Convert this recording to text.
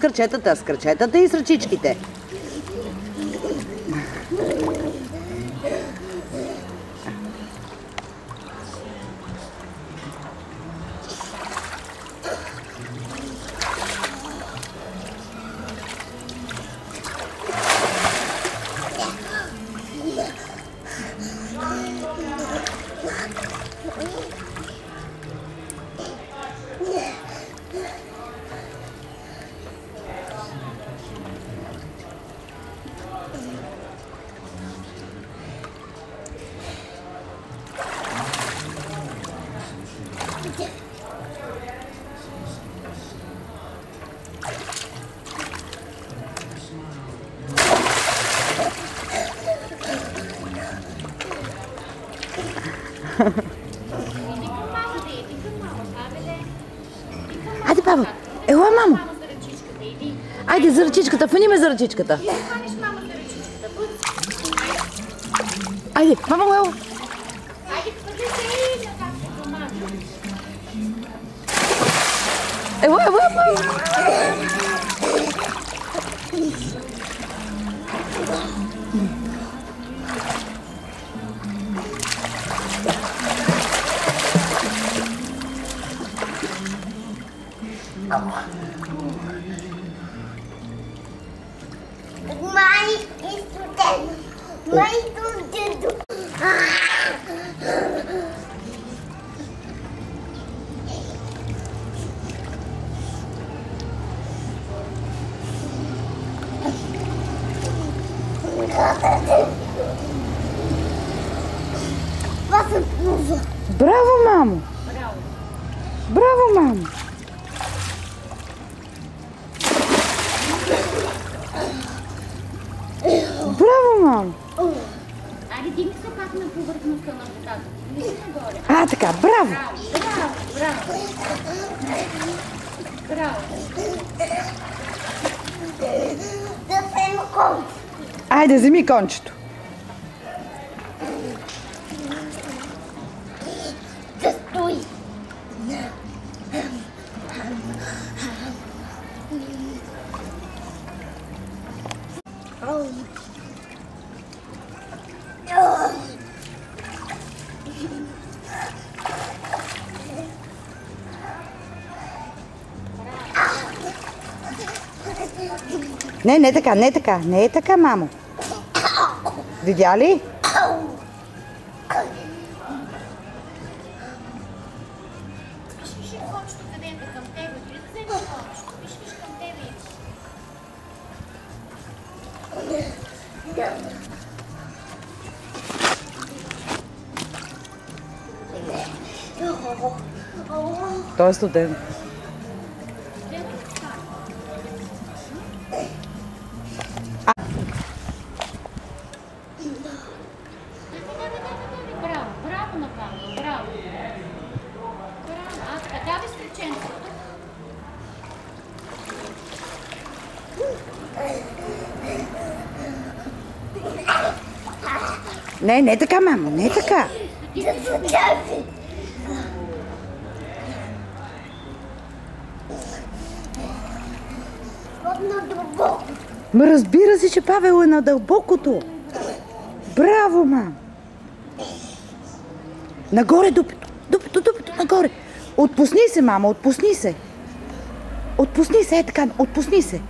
С крачетата и с ръчичките. Айде, баба! Ела, мамо! Айде за ръчичката, фани ме за ръчичката! Айде, мамо, ела! Ела, мамо! Браво, мамо! Браво, мамо! Браво, мамо! Айде, дигни се пак на повърхността на водата. Вижте нагоре. А, така, браво! Браво! Браво! Да взема кончето. Айде, вземи кончето. Да стои. Не е така, не е така. Не е така, мамо. Видя ли? Виж кончето къде е към тебе. Дори да взема кончето. Виж към тебе. Той е студен. Браво на Павел, браво. А така, давай стреченцето. Не е така, мамо, не е така. Ма разбира се, че Павел е на дълбокото. Браво, мам! Нагоре дупето, нагоре. Отпусни се, мама, отпусни се. Отпусни се, така, отпусни се.